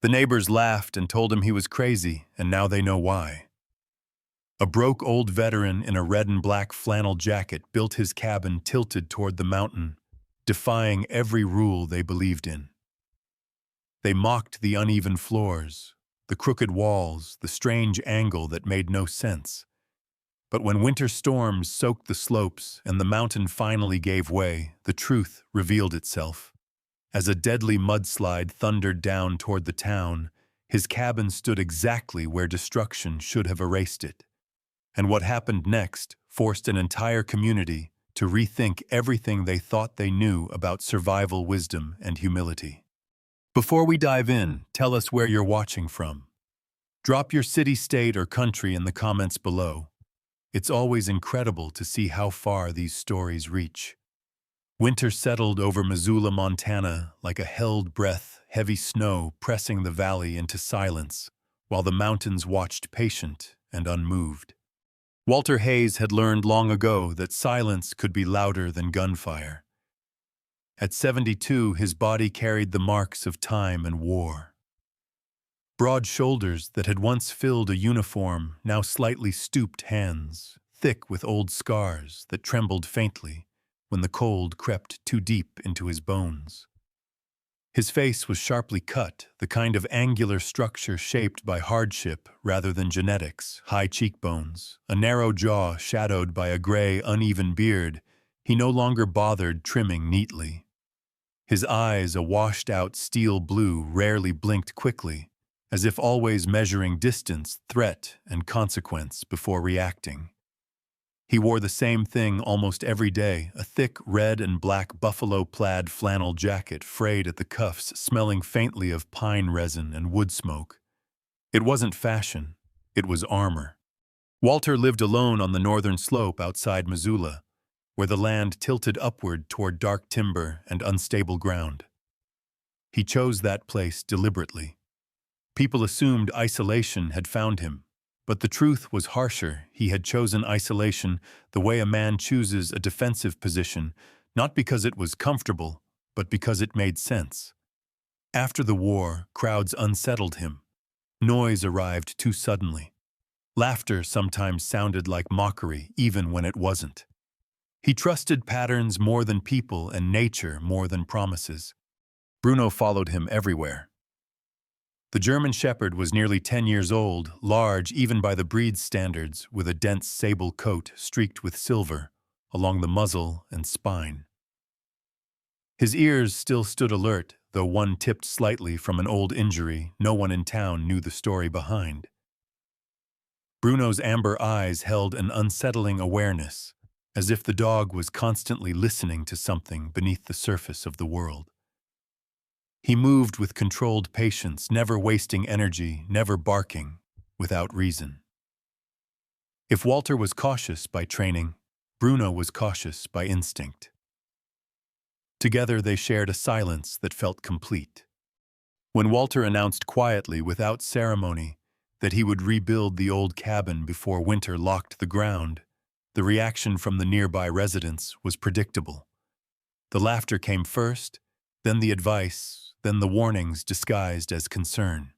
The neighbors laughed and told him he was crazy, and now they know why. A broke old veteran in a red and black flannel jacket built his cabin tilted toward the mountain, defying every rule they believed in. They mocked the uneven floors, the crooked walls, the strange angle that made no sense. But when winter storms soaked the slopes and the mountain finally gave way, the truth revealed itself. As a deadly mudslide thundered down toward the town, his cabin stood exactly where destruction should have erased it. And what happened next forced an entire community to rethink everything they thought they knew about survival wisdom and humility. Before we dive in, tell us where you're watching from. Drop your city, state, or country in the comments below. It's always incredible to see how far these stories reach. Winter settled over Missoula, Montana, like a held breath, heavy snow pressing the valley into silence, while the mountains watched patient and unmoved. Walter Hayes had learned long ago that silence could be louder than gunfire. At 72, his body carried the marks of time and war. Broad shoulders that had once filled a uniform now slightly stooped hands, thick with old scars that trembled faintly when the cold crept too deep into his bones. His face was sharply cut, the kind of angular structure shaped by hardship rather than genetics, high cheekbones, a narrow jaw shadowed by a gray, uneven beard. He no longer bothered trimming neatly. His eyes, a washed-out steel blue, rarely blinked quickly, as if always measuring distance, threat, and consequence before reacting. He wore the same thing almost every day, a thick red and black buffalo plaid flannel jacket frayed at the cuffs, smelling faintly of pine resin and wood smoke. It wasn't fashion, it was armor. Walter lived alone on the northern slope outside Missoula, where the land tilted upward toward dark timber and unstable ground. He chose that place deliberately. People assumed isolation had found him, but the truth was harsher. He had chosen isolation the way a man chooses a defensive position, not because it was comfortable, but because it made sense. After the war, crowds unsettled him. Noise arrived too suddenly. Laughter sometimes sounded like mockery, even when it wasn't. He trusted patterns more than people and nature more than promises. Bruno followed him everywhere. The German Shepherd was nearly 10 years old, large even by the breed's standards, with a dense sable coat streaked with silver along the muzzle and spine. His ears still stood alert, though one tipped slightly from an old injury no one in town knew the story behind. Bruno's amber eyes held an unsettling awareness, as if the dog was constantly listening to something beneath the surface of the world. He moved with controlled patience, never wasting energy, never barking, without reason. If Walter was cautious by training, Bruno was cautious by instinct. Together they shared a silence that felt complete. When Walter announced quietly, without ceremony, that he would rebuild the old cabin before winter locked the ground, the reaction from the nearby residents was predictable. The laughter came first, then the advice, then the warnings disguised as concern.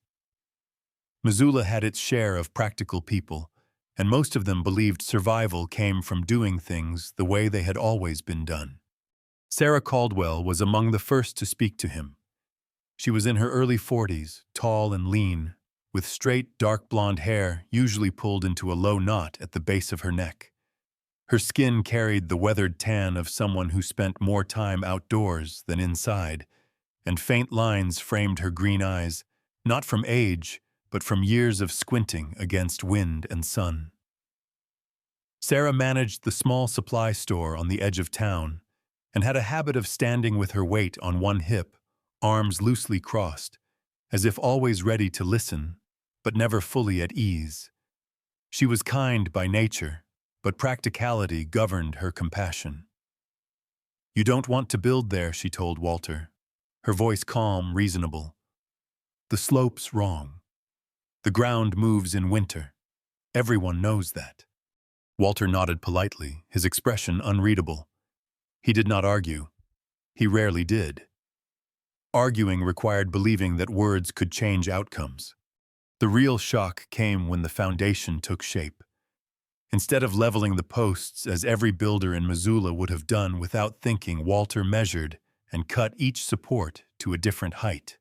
Missoula had its share of practical people, and most of them believed survival came from doing things the way they had always been done. Sarah Caldwell was among the first to speak to him. She was in her early 40s, tall and lean, with straight, dark blonde hair usually pulled into a low knot at the base of her neck. Her skin carried the weathered tan of someone who spent more time outdoors than inside, and faint lines framed her green eyes, not from age, but from years of squinting against wind and sun. Sarah managed the small supply store on the edge of town and had a habit of standing with her weight on one hip, arms loosely crossed, as if always ready to listen, but never fully at ease. She was kind by nature, but practicality governed her compassion. "You don't want to build there," she told Walter, her voice calm, reasonable. "The slope's wrong. The ground moves in winter. Everyone knows that." Walter nodded politely, his expression unreadable. He did not argue. He rarely did. Arguing required believing that words could change outcomes. The real shock came when the foundation took shape. Instead of leveling the posts as every builder in Missoula would have done without thinking, Walter measured and cut each support to a different height.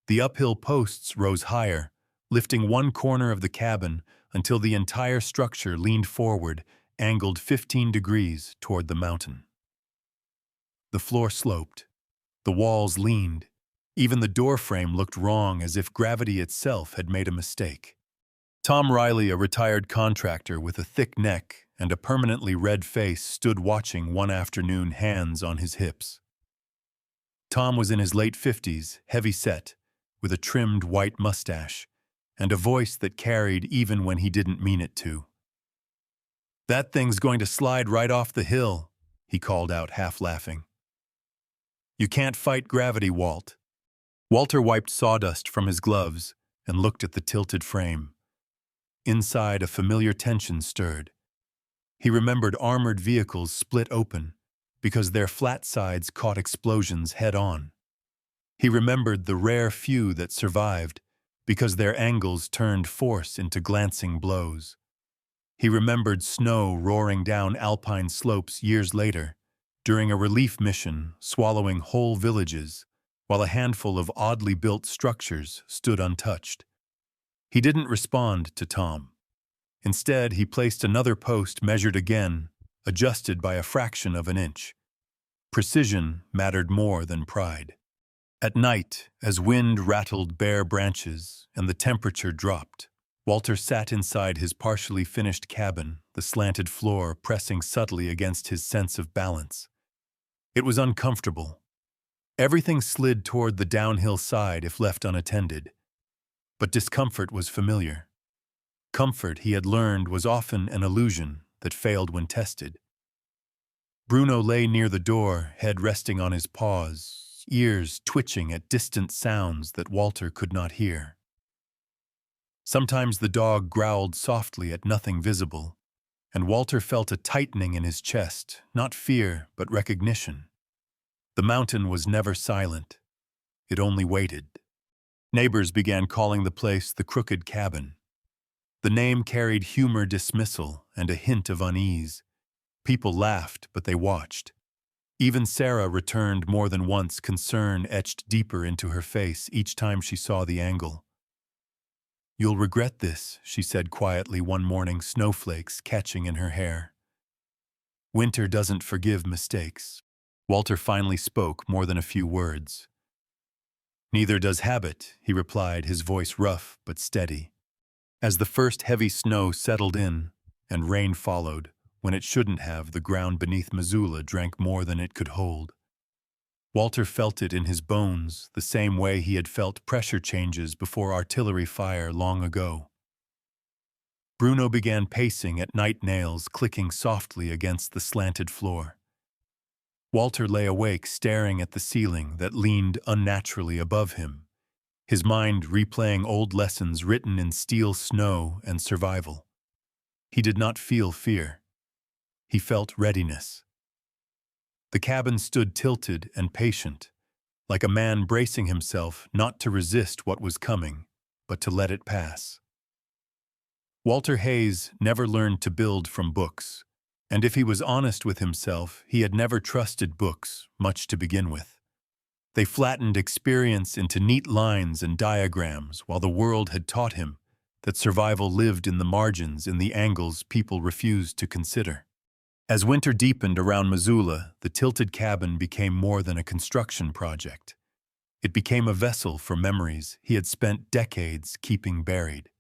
The uphill posts rose higher, lifting one corner of the cabin until the entire structure leaned forward, angled 15 degrees toward the mountain. The floor sloped. The walls leaned. Even the doorframe looked wrong, as if gravity itself had made a mistake. Tom Riley, a retired contractor with a thick neck and a permanently red face, stood watching one afternoon, hands on his hips. Tom was in his late 50s, heavy-set, with a trimmed white mustache, and a voice that carried even when he didn't mean it to. "That thing's going to slide right off the hill," he called out, half laughing. "You can't fight gravity, Walt." Walter wiped sawdust from his gloves and looked at the tilted frame. Inside, a familiar tension stirred. He remembered armored vehicles split open because their flat sides caught explosions head-on. He remembered the rare few that survived because their angles turned force into glancing blows. He remembered snow roaring down alpine slopes years later, during a relief mission, swallowing whole villages, while a handful of oddly built structures stood untouched. He didn't respond to Tom. Instead, he placed another post, measured again, adjusted by a fraction of an inch. Precision mattered more than pride. At night, as wind rattled bare branches and the temperature dropped, Walter sat inside his partially finished cabin, the slanted floor pressing subtly against his sense of balance. It was uncomfortable. Everything slid toward the downhill side if left unattended. But discomfort was familiar. Comfort, he had learned, was often an illusion that failed when tested. Bruno lay near the door, head resting on his paws, ears twitching at distant sounds that Walter could not hear. Sometimes the dog growled softly at nothing visible, and Walter felt a tightening in his chest, not fear, but recognition. The mountain was never silent. It only waited. Neighbors began calling the place the Crooked Cabin. The name carried humor, dismissal, and a hint of unease. People laughed, but they watched. Even Sarah returned more than once, concern etched deeper into her face each time she saw the angle. "You'll regret this," she said quietly one morning, snowflakes catching in her hair. "Winter doesn't forgive mistakes." Walter finally spoke, more than a few words. "Neither does habit," he replied, his voice rough but steady. As the first heavy snow settled in and rain followed, when it shouldn't have, the ground beneath Missoula drank more than it could hold. Walter felt it in his bones, the same way he had felt pressure changes before artillery fire long ago. Bruno began pacing at night, nails clicking softly against the slanted floor. Walter lay awake, staring at the ceiling that leaned unnaturally above him, his mind replaying old lessons written in steel, snow, and survival. He did not feel fear. He felt readiness. The cabin stood tilted and patient, like a man bracing himself not to resist what was coming, but to let it pass. Walter Hayes never learned to build from books, and if he was honest with himself, he had never trusted books much to begin with. They flattened experience into neat lines and diagrams, while the world had taught him that survival lived in the margins, in the angles people refused to consider. As winter deepened around Missoula, the tilted cabin became more than a construction project. It became a vessel for memories he had spent decades keeping buried.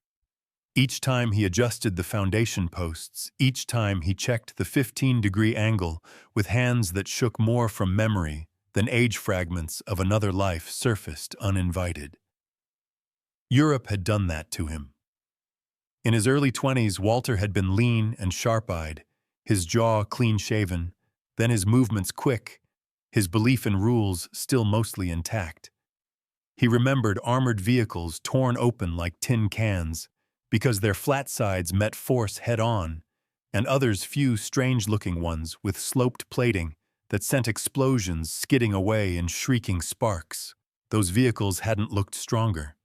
Each time he adjusted the foundation posts, each time he checked the 15-degree angle with hands that shook more from memory than age, fragments of another life surfaced uninvited. Europe had done that to him. In his early 20s, Walter had been lean and sharp-eyed, his jaw clean-shaven, then his movements quick, his belief in rules still mostly intact. He remembered armored vehicles torn open like tin cans because their flat sides met force head-on, and others, few strange-looking ones with sloped plating that sent explosions skidding away in shrieking sparks. Those vehicles hadn't looked stronger.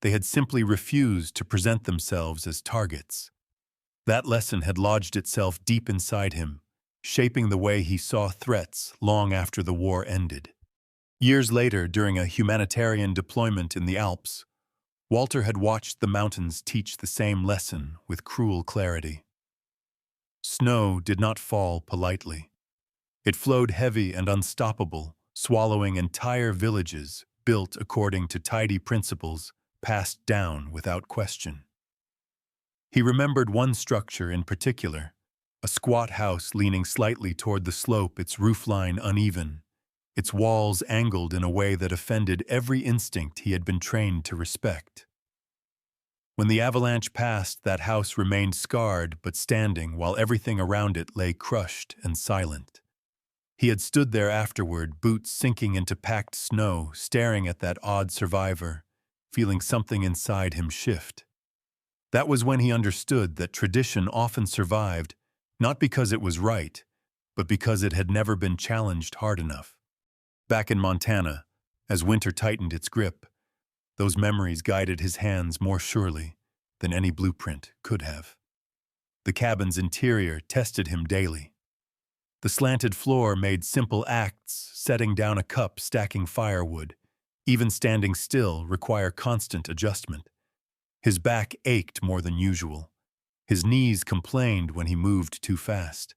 They had simply refused to present themselves as targets. That lesson had lodged itself deep inside him, shaping the way he saw threats long after the war ended. Years later, during a humanitarian deployment in the Alps, Walter had watched the mountains teach the same lesson with cruel clarity. Snow did not fall politely. It flowed heavy and unstoppable, swallowing entire villages built according to tidy principles passed down without question. He remembered one structure in particular, a squat house leaning slightly toward the slope, its roofline uneven, its walls angled in a way that offended every instinct he had been trained to respect. When the avalanche passed, that house remained scarred but standing while everything around it lay crushed and silent. He had stood there afterward, boots sinking into packed snow, staring at that odd survivor, feeling something inside him shift. That was when he understood that tradition often survived, not because it was right, but because it had never been challenged hard enough. Back in Montana, as winter tightened its grip, those memories guided his hands more surely than any blueprint could have. The cabin's interior tested him daily. The slanted floor made simple acts, setting down a cup, stacking firewood, even standing still, require constant adjustment. His back ached more than usual. His knees complained when he moved too fast.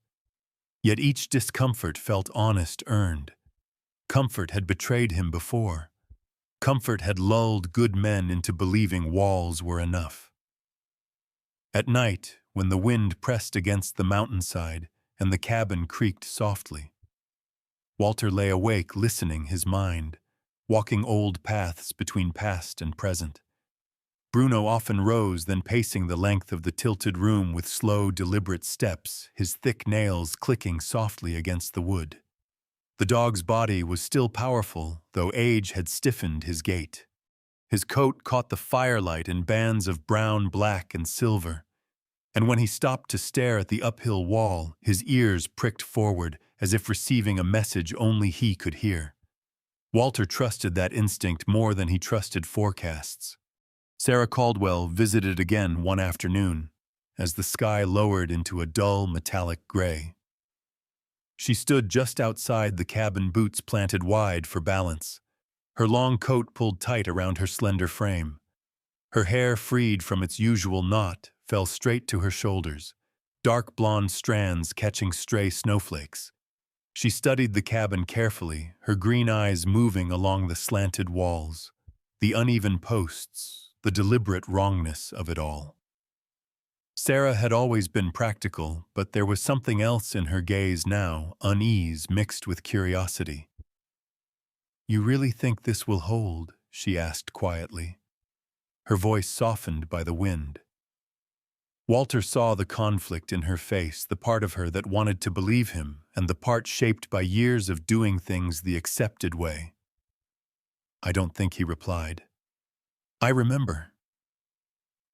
Yet each discomfort felt honest, earned. Comfort had betrayed him before. Comfort had lulled good men into believing walls were enough. At night, when the wind pressed against the mountainside and the cabin creaked softly, Walter lay awake, listening, his mind, walking old paths between past and present. Bruno often rose, then pacing the length of the tilted room with slow, deliberate steps, his thick nails clicking softly against the wood. The dog's body was still powerful, though age had stiffened his gait. His coat caught the firelight in bands of brown, black, and silver, and when he stopped to stare at the uphill wall, his ears pricked forward as if receiving a message only he could hear. Walter trusted that instinct more than he trusted forecasts. Sarah Caldwell visited again one afternoon, as the sky lowered into a dull, metallic gray. She stood just outside the cabin, boots planted wide for balance, her long coat pulled tight around her slender frame. Her hair, freed from its usual knot, fell straight to her shoulders, dark blonde strands catching stray snowflakes. She studied the cabin carefully, her green eyes moving along the slanted walls, the uneven posts, the deliberate wrongness of it all. Sarah had always been practical, but there was something else in her gaze now, unease mixed with curiosity. "You really think this will hold?" she asked quietly, her voice softened by the wind. Walter saw the conflict in her face, the part of her that wanted to believe him, and the part shaped by years of doing things the accepted way. "I don't think," he replied. "I remember."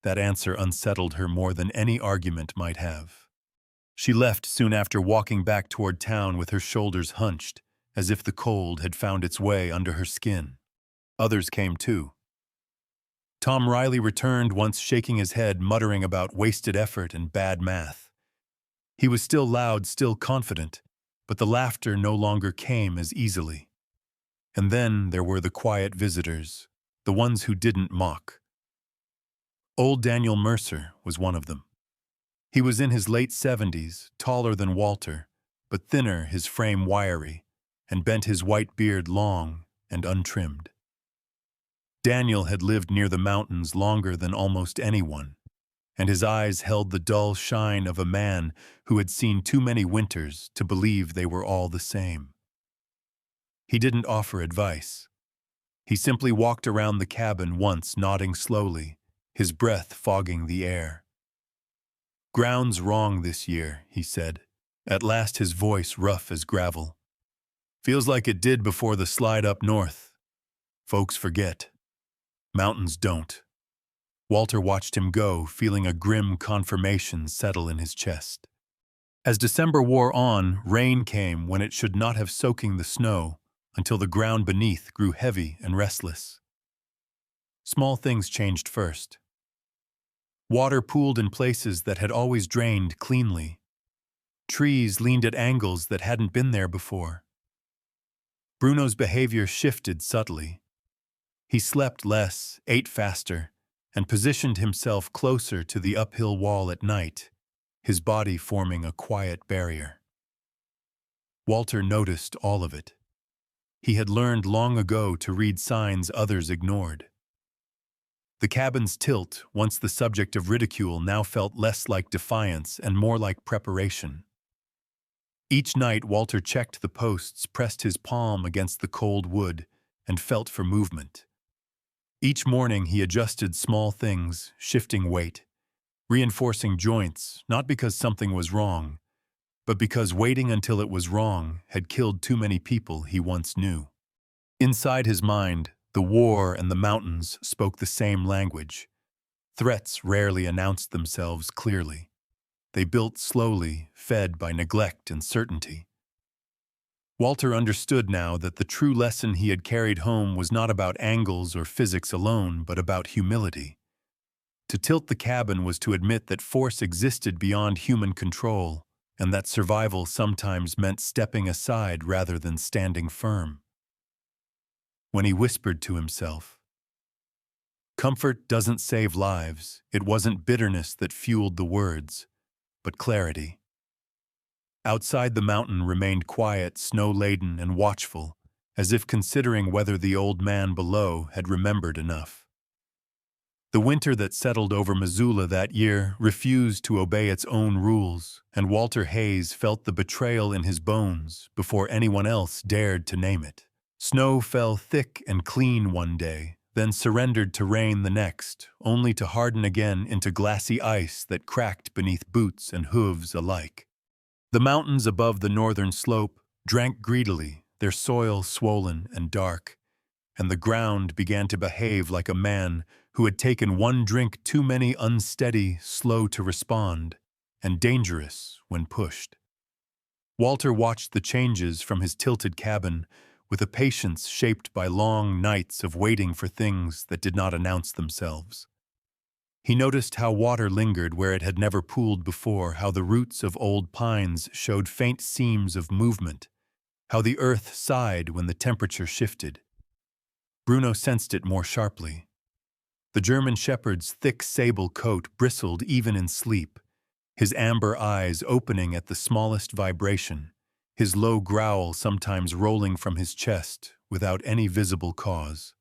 That answer unsettled her more than any argument might have. She left soon after, walking back toward town with her shoulders hunched, as if the cold had found its way under her skin. Others came too. Tom Riley returned, once shaking his head, muttering about wasted effort and bad math. He was still loud, still confident, but the laughter no longer came as easily. And then there were the quiet visitors, the ones who didn't mock. Old Daniel Mercer was one of them. He was in his late 70s, taller than Walter, but thinner, his frame wiry, and bent his white beard long and untrimmed. Daniel had lived near the mountains longer than almost anyone, and his eyes held the dull shine of a man who had seen too many winters to believe they were all the same. He didn't offer advice. He simply walked around the cabin once, nodding slowly, his breath fogging the air. "Ground's wrong this year," he said, at last, his voice rough as gravel. "Feels like it did before the slide up north. Folks forget. Mountains don't." Walter watched him go, feeling a grim confirmation settle in his chest. As December wore on, rain came when it should not have soaking the snow, until the ground beneath grew heavy and restless. Small things changed first. Water pooled in places that had always drained cleanly. Trees leaned at angles that hadn't been there before. Bruno's behavior shifted subtly. He slept less, ate faster, and positioned himself closer to the uphill wall at night, his body forming a quiet barrier. Walter noticed all of it. He had learned long ago to read signs others ignored. The cabin's tilt, once the subject of ridicule, now felt less like defiance and more like preparation. Each night Walter checked the posts, pressed his palm against the cold wood, and felt for movement. Each morning he adjusted small things, shifting weight, reinforcing joints, not because something was wrong, but because waiting until it was wrong had killed too many people he once knew. Inside his mind, the war and the mountains spoke the same language. Threats rarely announced themselves clearly. They built slowly, fed by neglect and certainty. Walter understood now that the true lesson he had carried home was not about angles or physics alone, but about humility. To tilt the cabin was to admit that force existed beyond human control, and that survival sometimes meant stepping aside rather than standing firm. When he whispered to himself, "Comfort doesn't save lives," it wasn't bitterness that fueled the words, but clarity. Outside, the mountain remained quiet, snow-laden, and watchful, as if considering whether the old man below had remembered enough. The winter that settled over Missoula that year refused to obey its own rules, and Walter Hayes felt the betrayal in his bones before anyone else dared to name it. Snow fell thick and clean one day, then surrendered to rain the next, only to harden again into glassy ice that cracked beneath boots and hooves alike. The mountains above the northern slope drank greedily, their soil swollen and dark, and the ground began to behave like a man who had taken one drink too many, unsteady, slow to respond, and dangerous when pushed. Walter watched the changes from his tilted cabin with a patience shaped by long nights of waiting for things that did not announce themselves. He noticed how water lingered where it had never pooled before, how the roots of old pines showed faint seams of movement, how the earth sighed when the temperature shifted. Bruno sensed it more sharply. The German shepherd's thick sable coat bristled even in sleep, his amber eyes opening at the smallest vibration, his low growl sometimes rolling from his chest without any visible cause.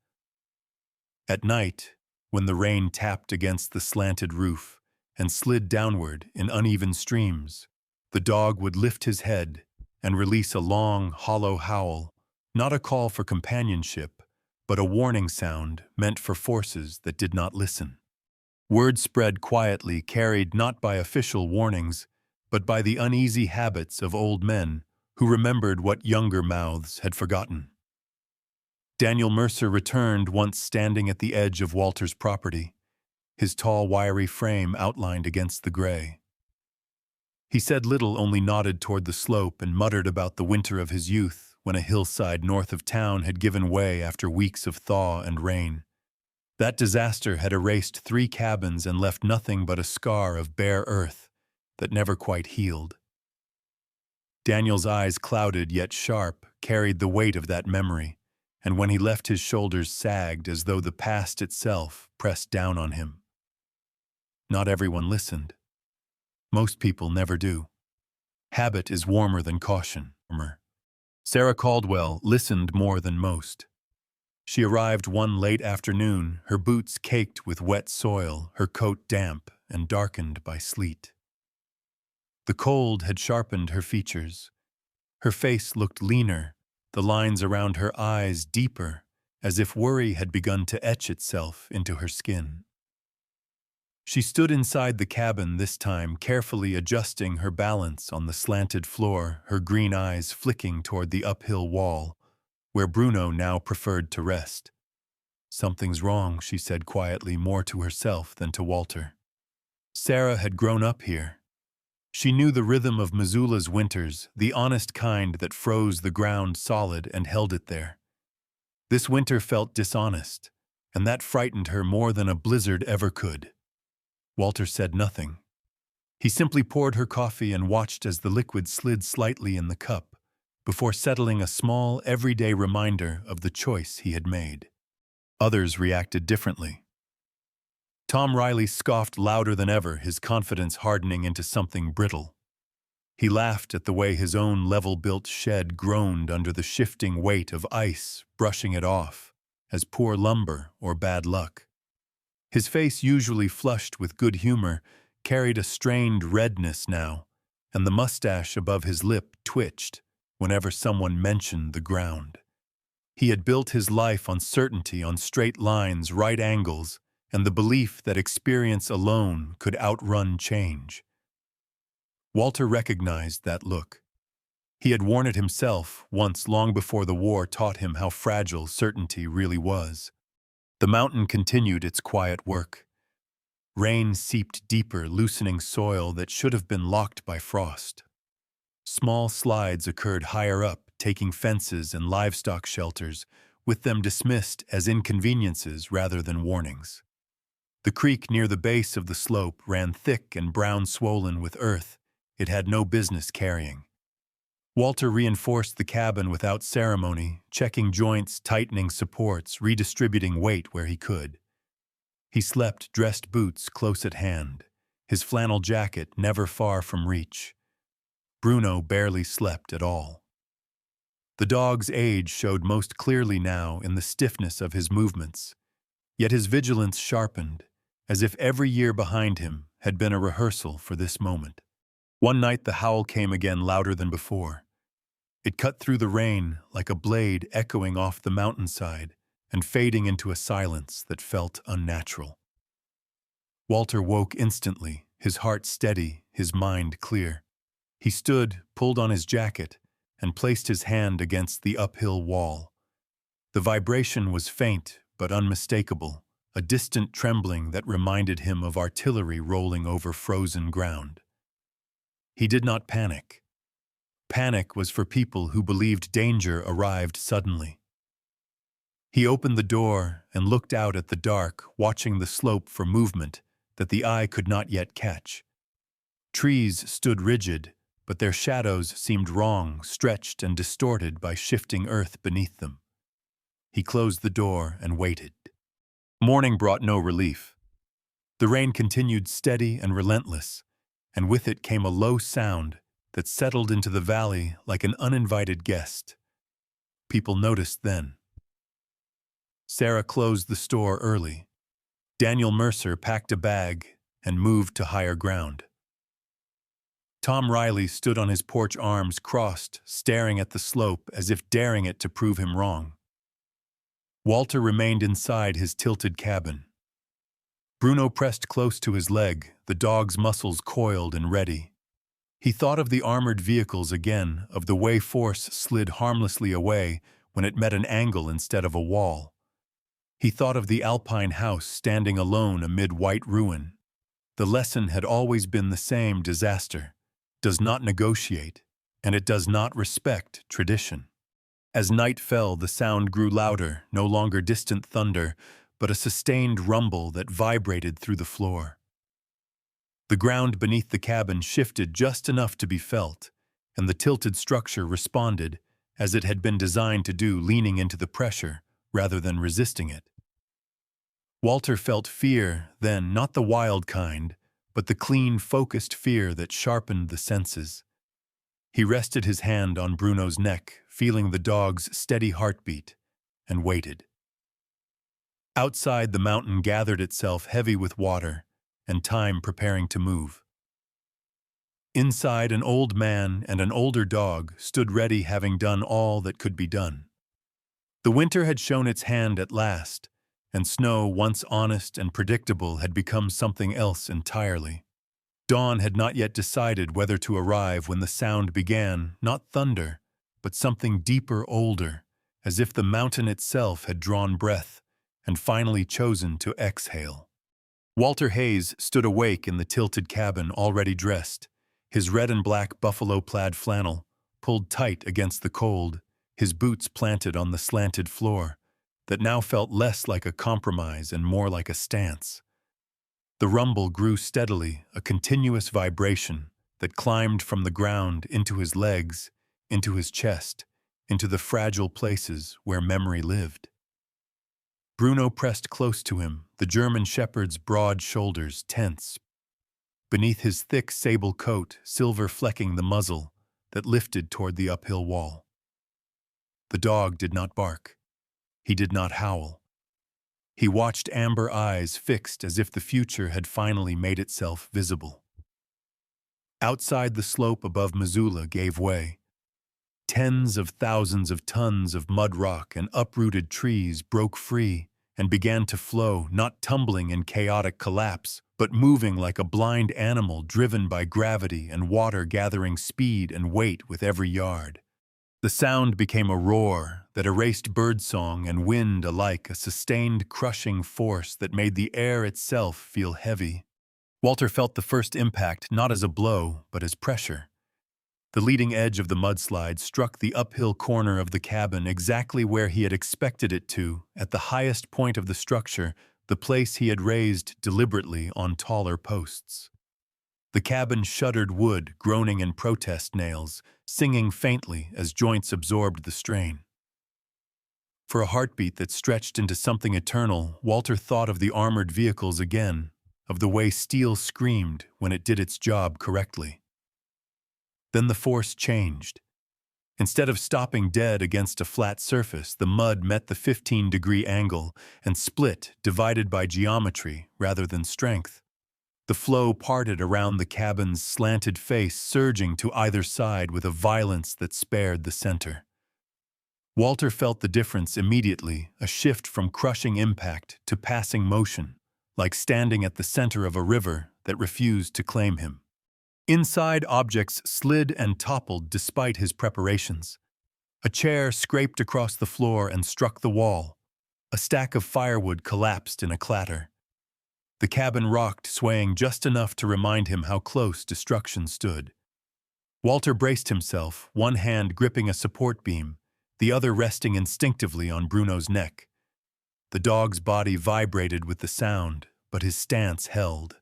At night, when the rain tapped against the slanted roof and slid downward in uneven streams, the dog would lift his head and release a long, hollow howl, not a call for companionship, but a warning sound meant for forces that did not listen. Word spread quietly, carried not by official warnings, but by the uneasy habits of old men who remembered what younger mouths had forgotten. Daniel Mercer returned, once standing at the edge of Walter's property, his tall, wiry frame outlined against the gray. He said little, only nodded toward the slope and muttered about the winter of his youth when a hillside north of town had given way after weeks of thaw and rain. That disaster had erased 3 cabins and left nothing but a scar of bare earth that never quite healed. Daniel's eyes, clouded yet sharp, carried the weight of that memory, and when he left his shoulders sagged as though the past itself pressed down on him. Not everyone listened. Most people never do. Habit is warmer than caution. Sarah Caldwell listened more than most. She arrived one late afternoon, her boots caked with wet soil, her coat damp and darkened by sleet. The cold had sharpened her features. Her face looked leaner, the lines around her eyes deeper, as if worry had begun to etch itself into her skin. She stood inside the cabin this time, carefully adjusting her balance on the slanted floor, her green eyes flicking toward the uphill wall, where Bruno now preferred to rest. "Something's wrong," she said quietly, more to herself than to Walter. Sarah had grown up here. She knew the rhythm of Missoula's winters, the honest kind that froze the ground solid and held it there. This winter felt dishonest, and that frightened her more than a blizzard ever could. Walter said nothing. He simply poured her coffee and watched as the liquid slid slightly in the cup, before settling a small, everyday reminder of the choice he had made. Others reacted differently. Tom Riley scoffed louder than ever, his confidence hardening into something brittle. He laughed at the way his own level-built shed groaned under the shifting weight of ice, brushing it off, as poor lumber or bad luck. His face, usually flushed with good humor, carried a strained redness now, and the mustache above his lip twitched whenever someone mentioned the ground. He had built his life on certainty, on straight lines, right angles, and the belief that experience alone could outrun change. Walter recognized that look. He had worn it himself once, long before the war taught him how fragile certainty really was. The mountain continued its quiet work. Rain seeped deeper, loosening soil that should have been locked by frost. Small slides occurred higher up, taking fences and livestock shelters, with them dismissed as inconveniences rather than warnings. The creek near the base of the slope ran thick and brown, swollen with earth it had no business carrying. Walter reinforced the cabin without ceremony, checking joints, tightening supports, redistributing weight where he could. He slept dressed boots close at hand, his flannel jacket never far from reach. Bruno barely slept at all. The dog's age showed most clearly now in the stiffness of his movements, yet his vigilance sharpened, as if every year behind him had been a rehearsal for this moment. One night the howl came again, louder than before. It cut through the rain like a blade, echoing off the mountainside and fading into a silence that felt unnatural. Walter woke instantly, his heart steady, his mind clear. He stood, pulled on his jacket, and placed his hand against the uphill wall. The vibration was faint but unmistakable, a distant trembling that reminded him of artillery rolling over frozen ground. He did not panic. Panic was for people who believed danger arrived suddenly. He opened the door and looked out at the dark, watching the slope for movement that the eye could not yet catch. Trees stood rigid, but their shadows seemed wrong, stretched and distorted by shifting earth beneath them. He closed the door and waited. Morning brought no relief. The rain continued steady and relentless, and with it came a low sound that settled into the valley like an uninvited guest. People noticed then. Sarah closed the store early. Daniel Mercer packed a bag and moved to higher ground. Tom Riley stood on his porch, arms crossed, staring at the slope as if daring it to prove him wrong. Walter remained inside his tilted cabin. Bruno pressed close to his leg, the dog's muscles coiled and ready. He thought of the armored vehicles again, of the way force slid harmlessly away when it met an angle instead of a wall. He thought of the Alpine house standing alone amid white ruin. The lesson had always been the same: disaster does not negotiate, and it does not respect tradition. As night fell, the sound grew louder, no longer distant thunder, but a sustained rumble that vibrated through the floor. The ground beneath the cabin shifted just enough to be felt, and the tilted structure responded, as it had been designed to do, leaning into the pressure rather than resisting it. Walter felt fear then, not the wild kind, but the clean, focused fear that sharpened the senses. He rested his hand on Bruno's neck, feeling the dog's steady heartbeat, and waited. Outside, the mountain gathered itself heavy with water, and time preparing to move. Inside, an old man and an older dog stood ready, having done all that could be done. The winter had shown its hand at last, and snow, once honest and predictable, had become something else entirely. Dawn had not yet decided whether to arrive when the sound began, not thunder, but something deeper, older, as if the mountain itself had drawn breath and finally chosen to exhale. Walter Hayes stood awake in the tilted cabin, already dressed, his red and black buffalo-plaid flannel pulled tight against the cold, his boots planted on the slanted floor, that now felt less like a compromise and more like a stance. The rumble grew steadily, a continuous vibration that climbed from the ground into his legs, into his chest, into the fragile places where memory lived. Bruno pressed close to him, the German shepherd's broad shoulders tense. Beneath his thick sable coat, silver flecking the muzzle that lifted toward the uphill wall. The dog did not bark. He did not howl. He watched amber eyes fixed as if the future had finally made itself visible. Outside the slope above Missoula gave way. Tens of thousands of tons of mud rock and uprooted trees broke free and began to flow, not tumbling in chaotic collapse, but moving like a blind animal driven by gravity and water gathering speed and weight with every yard. The sound became a roar that erased birdsong and wind alike, a sustained, crushing force that made the air itself feel heavy. Walter felt the first impact not as a blow, but as pressure. The leading edge of the mudslide struck the uphill corner of the cabin exactly where he had expected it to, at the highest point of the structure, the place he had raised deliberately on taller posts. The cabin shuddered wood, groaning in protest nails, singing faintly as joints absorbed the strain. For a heartbeat that stretched into something eternal, Walter thought of the armored vehicles again, of the way steel screamed when it did its job correctly. Then the force changed. Instead of stopping dead against a flat surface, the mud met the 15-degree angle and split, divided by geometry rather than strength. The flow parted around the cabin's slanted face, surging to either side with a violence that spared the center. Walter felt the difference immediately, a shift from crushing impact to passing motion, like standing at the center of a river that refused to claim him. Inside, objects slid and toppled despite his preparations. A chair scraped across the floor and struck the wall. A stack of firewood collapsed in a clatter. The cabin rocked, swaying just enough to remind him how close destruction stood. Walter braced himself, one hand gripping a support beam, the other resting instinctively on Bruno's neck. The dog's body vibrated with the sound, but his stance held.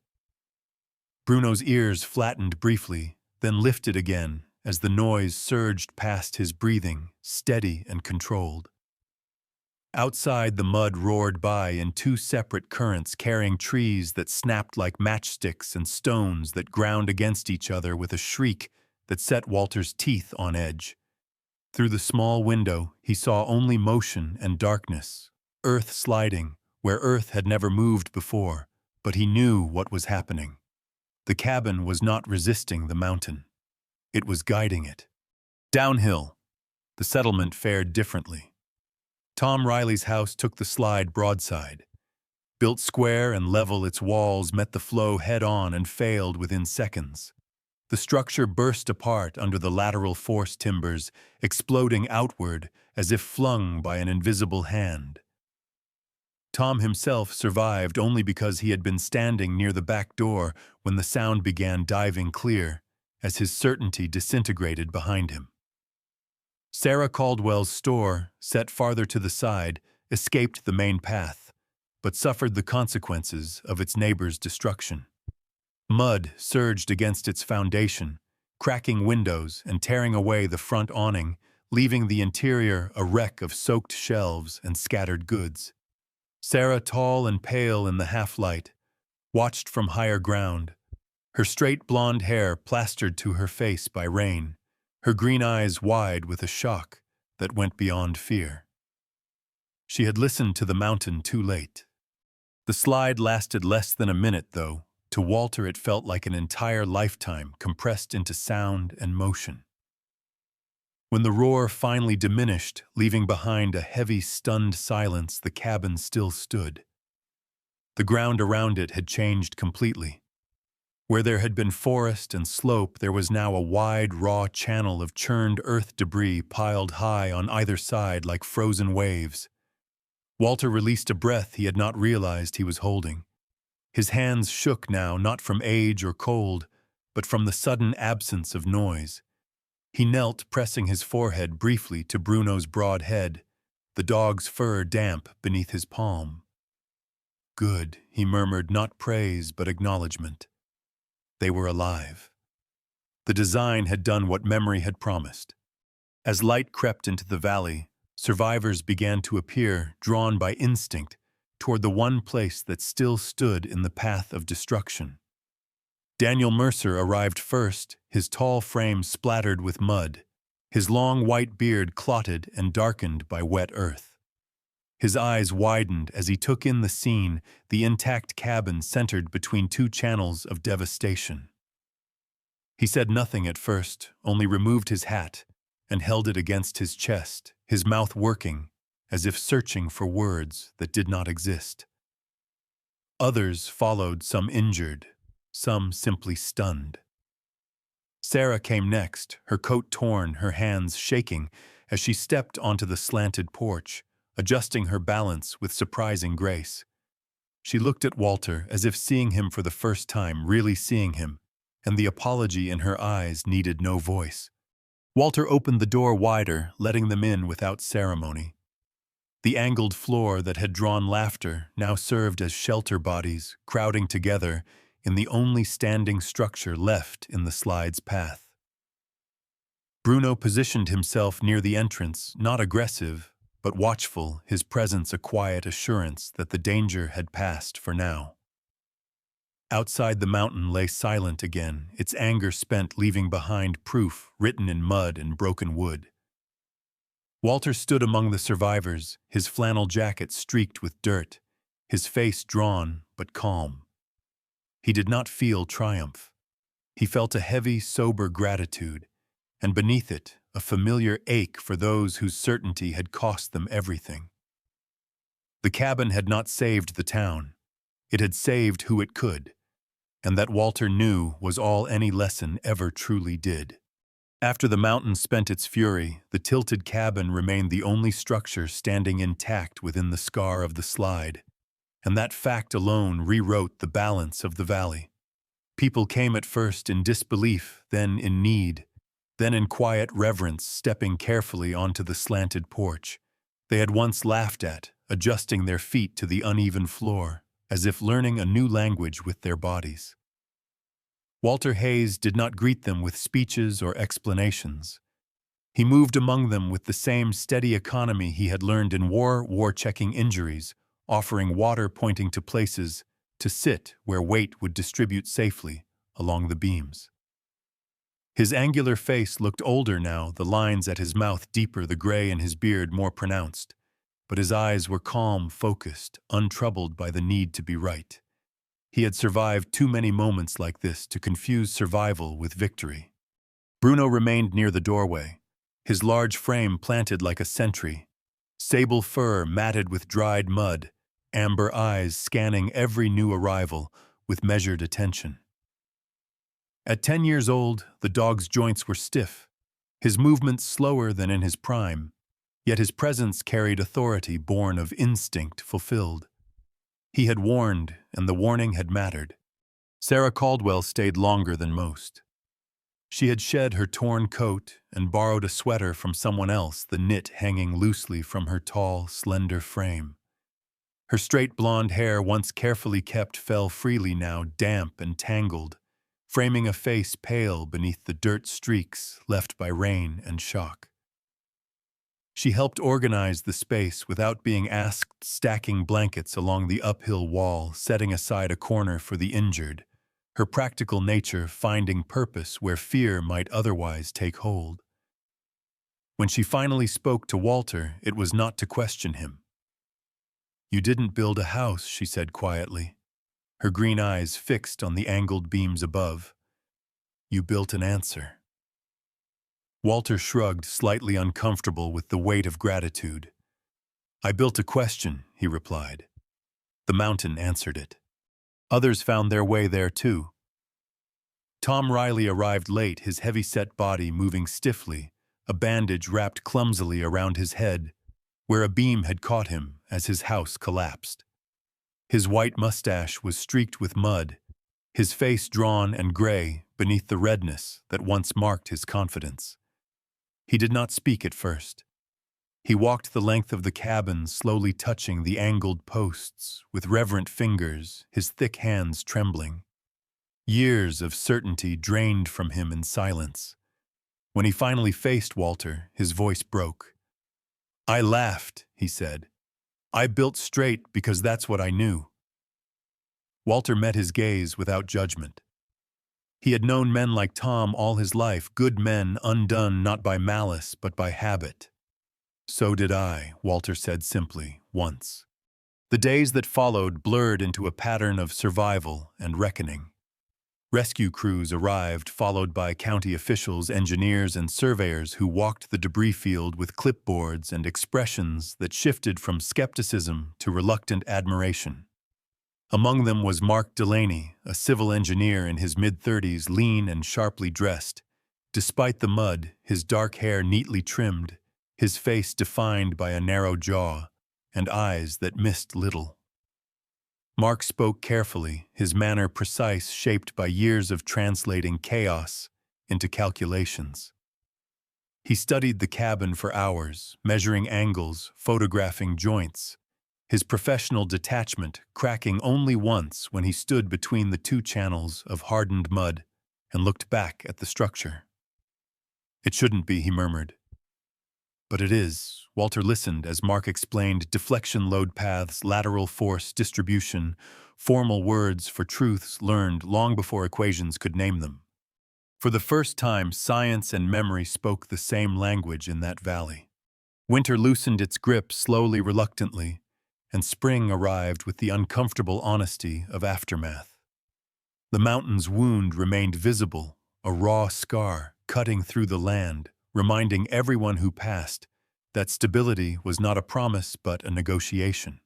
Bruno's ears flattened briefly, then lifted again as the noise surged past his breathing, steady and controlled. Outside, the mud roared by in two separate currents, carrying trees that snapped like matchsticks and stones that ground against each other with a shriek that set Walter's teeth on edge. Through the small window, he saw only motion and darkness, earth sliding where earth had never moved before, but he knew what was happening. The cabin was not resisting the mountain. It was guiding it. Downhill, the settlement fared differently. Tom Riley's house took the slide broadside. Built square and level, its walls met the flow head-on and failed within seconds. The structure burst apart under the lateral force timbers, exploding outward as if flung by an invisible hand. Tom himself survived only because he had been standing near the back door when the sound began diving clear, as his certainty disintegrated behind him. Sarah Caldwell's store, set farther to the side, escaped the main path, but suffered the consequences of its neighbor's destruction. Mud surged against its foundation, cracking windows and tearing away the front awning, leaving the interior a wreck of soaked shelves and scattered goods. Sarah, tall and pale in the half-light, watched from higher ground, her straight blonde hair plastered to her face by rain, her green eyes wide with a shock that went beyond fear. She had listened to the mountain too late. The slide lasted less than a minute, though. To Walter it felt like an entire lifetime compressed into sound and motion. When the roar finally diminished, leaving behind a heavy, stunned silence, the cabin still stood. The ground around it had changed completely. Where there had been forest and slope, there was now a wide, raw channel of churned earth debris piled high on either side like frozen waves. Walter released a breath he had not realized he was holding. His hands shook now, not from age or cold, but from the sudden absence of noise. He knelt, pressing his forehead briefly to Bruno's broad head, the dog's fur damp beneath his palm. "Good," he murmured, not praise but acknowledgement. They were alive. The design had done what memory had promised. As light crept into the valley, survivors began to appear, drawn by instinct, toward the one place that still stood in the path of destruction. Daniel Mercer arrived first, his tall frame splattered with mud, his long white beard clotted and darkened by wet earth. His eyes widened as he took in the scene, the intact cabin centered between two channels of devastation. He said nothing at first, only removed his hat and held it against his chest, his mouth working, as if searching for words that did not exist. Others followed, some injured, some simply stunned. Sarah came next, her coat torn, her hands shaking, as she stepped onto the slanted porch, adjusting her balance with surprising grace. She looked at Walter as if seeing him for the first time, really seeing him, and the apology in her eyes needed no voice. Walter opened the door wider, letting them in without ceremony. The angled floor that had drawn laughter now served as shelter bodies, crowding together in the only standing structure left in the slide's path. Bruno positioned himself near the entrance, not aggressive, but watchful, his presence a quiet assurance that the danger had passed for now. Outside, the mountain lay silent again, its anger spent, leaving behind proof written in mud and broken wood. Walter stood among the survivors, his flannel jacket streaked with dirt, his face drawn but calm. He did not feel triumph. He felt a heavy, sober gratitude, and beneath it, a familiar ache for those whose certainty had cost them everything. The cabin had not saved the town. It had saved who it could, and that Walter knew was all any lesson ever truly did. After the mountain spent its fury, the tilted cabin remained the only structure standing intact within the scar of the slide, and that fact alone rewrote the balance of the valley. People came at first in disbelief, then in need, then in quiet reverence, stepping carefully onto the slanted porch they had once laughed at, adjusting their feet to the uneven floor, as if learning a new language with their bodies. Walter Hayes did not greet them with speeches or explanations. He moved among them with the same steady economy he had learned in war-checking injuries, offering water, pointing to places to sit where weight would distribute safely along the beams. His angular face looked older now, the lines at his mouth deeper, the gray in his beard more pronounced, but his eyes were calm, focused, untroubled by the need to be right. He had survived too many moments like this to confuse survival with victory. Bruno remained near the doorway, his large frame planted like a sentry, sable fur matted with dried mud, amber eyes scanning every new arrival with measured attention. At 10 years old, the dog's joints were stiff, his movements slower than in his prime, yet his presence carried authority born of instinct fulfilled. He had warned, and the warning had mattered. Sarah Caldwell stayed longer than most. She had shed her torn coat and borrowed a sweater from someone else, the knit hanging loosely from her tall, slender frame. Her straight blonde hair, once carefully kept, fell freely now, damp and tangled, framing a face pale beneath the dirt streaks left by rain and shock. She helped organize the space without being asked, stacking blankets along the uphill wall, setting aside a corner for the injured, her practical nature finding purpose where fear might otherwise take hold. When she finally spoke to Walter, it was not to question him. "You didn't build a house," she said quietly, her green eyes fixed on the angled beams above. "You built an answer." Walter shrugged, slightly uncomfortable with the weight of gratitude. "I built a question," he replied. The mountain answered it. Others found their way there too. Tom Riley arrived late, his heavy-set body moving stiffly, a bandage wrapped clumsily around his head, where a beam had caught him as his house collapsed. His white mustache was streaked with mud, his face drawn and gray, beneath the redness that once marked his confidence. He did not speak at first. He walked the length of the cabin, slowly touching the angled posts with reverent fingers, his thick hands trembling. Years of certainty drained from him in silence. When he finally faced Walter, his voice broke. "I laughed," he said. "I built straight because that's what I knew." Walter met his gaze without judgment. He had known men like Tom all his life, good men undone not by malice but by habit. "So did I," Walter said simply, once. The days that followed blurred into a pattern of survival and reckoning. Rescue crews arrived, followed by county officials, engineers, and surveyors who walked the debris field with clipboards and expressions that shifted from skepticism to reluctant admiration. Among them was Mark Delaney, a civil engineer in his mid-30s, lean and sharply dressed. Despite the mud, his dark hair neatly trimmed, his face defined by a narrow jaw and eyes that missed little. Mark spoke carefully, his manner precise, shaped by years of translating chaos into calculations. He studied the cabin for hours, measuring angles, photographing joints, his professional detachment cracking only once when he stood between the two channels of hardened mud and looked back at the structure. "It shouldn't be," he murmured. "But it is." Walter listened as Mark explained deflection load paths, lateral force distribution, formal words for truths learned long before equations could name them. For the first time, science and memory spoke the same language in that valley. Winter loosened its grip slowly, reluctantly, and spring arrived with the uncomfortable honesty of aftermath. The mountain's wound remained visible, a raw scar cutting through the land, reminding everyone who passed that stability was not a promise but a negotiation.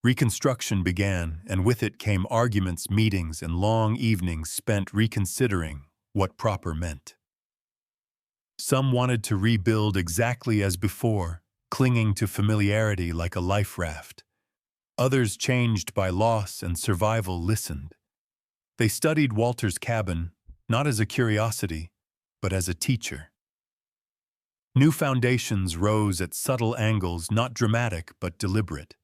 Reconstruction began, and with it came arguments, meetings, and long evenings spent reconsidering what proper meant. Some wanted to rebuild exactly as before, clinging to familiarity like a life raft. Others, changed by loss and survival, listened. They studied Walter's cabin, not as a curiosity, but as a teacher. New foundations rose at subtle angles, not dramatic but deliberate.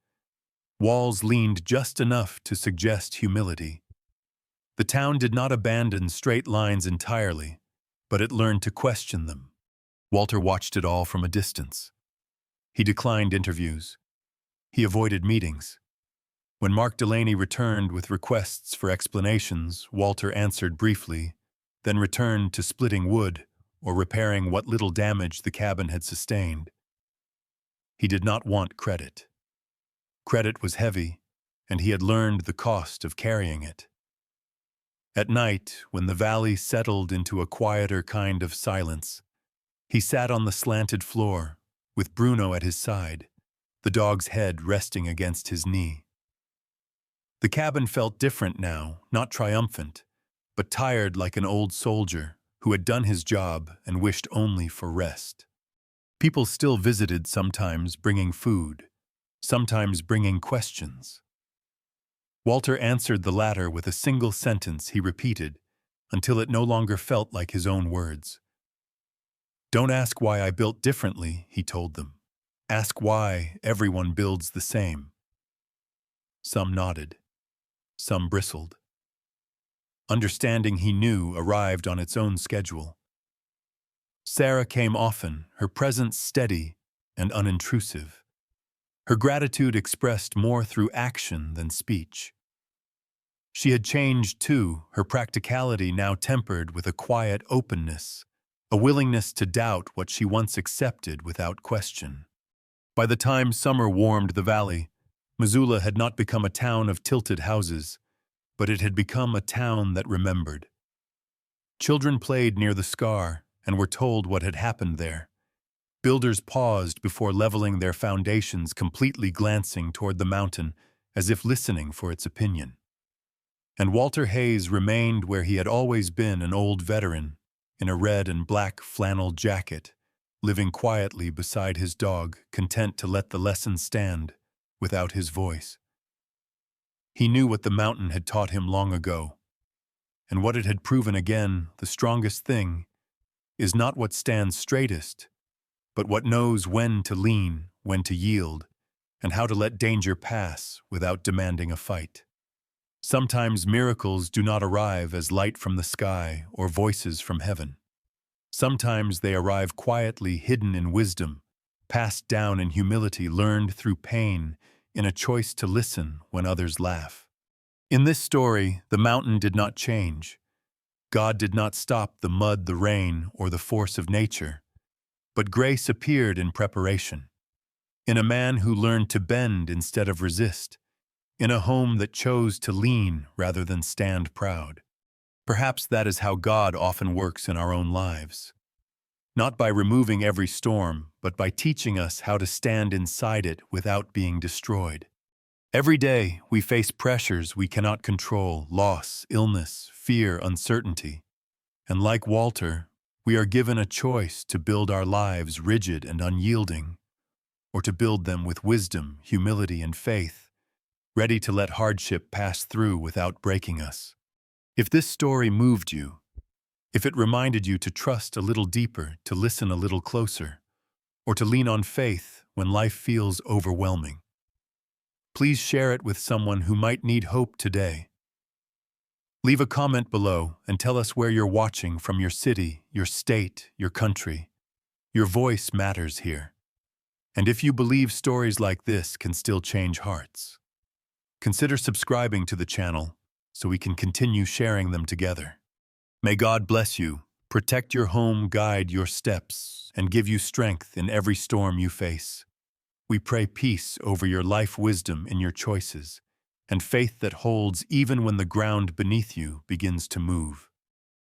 Walls leaned just enough to suggest humility. The town did not abandon straight lines entirely, but it learned to question them. Walter watched it all from a distance. He declined interviews. He avoided meetings. When Mark Delaney returned with requests for explanations, Walter answered briefly, then returned to splitting wood or repairing what little damage the cabin had sustained. He did not want credit. Credit was heavy, and he had learned the cost of carrying it. At night, when the valley settled into a quieter kind of silence, he sat on the slanted floor, with Bruno at his side, the dog's head resting against his knee. The cabin felt different now, not triumphant, but tired like an old soldier who had done his job and wished only for rest. People still visited, sometimes bringing food, sometimes bringing questions. Walter answered the latter with a single sentence he repeated until it no longer felt like his own words. "Don't ask why I built differently," he told them. "Ask why everyone builds the same." Some nodded. Some bristled. Understanding, he knew, arrived on its own schedule. Sarah came often, her presence steady and unintrusive. Her gratitude expressed more through action than speech. She had changed too, her practicality now tempered with a quiet openness, a willingness to doubt what she once accepted without question. By the time summer warmed the valley, Missoula had not become a town of tilted houses, but it had become a town that remembered. Children played near the scar and were told what had happened there. Builders paused before leveling their foundations, completely glancing toward the mountain as if listening for its opinion. And Walter Hayes remained where he had always been, an old veteran, in a red and black flannel jacket, living quietly beside his dog, content to let the lesson stand without his voice. He knew what the mountain had taught him long ago, And what it had proven again, the strongest thing, is not what stands straightest, but what knows when to lean, when to yield, and how to let danger pass without demanding a fight. Sometimes miracles do not arrive as light from the sky or voices from heaven. Sometimes they arrive quietly hidden in wisdom, passed down in humility learned through pain, in a choice to listen when others laugh. In this story, the mountain did not change. God did not stop the mud, the rain, or the force of nature. But grace appeared in preparation, in a man who learned to bend instead of resist, in a home that chose to lean rather than stand proud. Perhaps that is how God often works in our own lives. Not by removing every storm, but by teaching us how to stand inside it without being destroyed. Every day, we face pressures we cannot control, loss, illness, fear, uncertainty. And like Walter, we are given a choice to build our lives rigid and unyielding, or to build them with wisdom, humility, and faith, ready to let hardship pass through without breaking us. If this story moved you, if it reminded you to trust a little deeper, to listen a little closer, or to lean on faith when life feels overwhelming, please share it with someone who might need hope today. Leave a comment below and tell us where you're watching from, your city, your state, your country. Your voice matters here. And if you believe stories like this can still change hearts, consider subscribing to the channel so we can continue sharing them together. May God bless you, protect your home, guide your steps, and give you strength in every storm you face. We pray peace over your life, wisdom in your choices, and faith that holds even when the ground beneath you begins to move.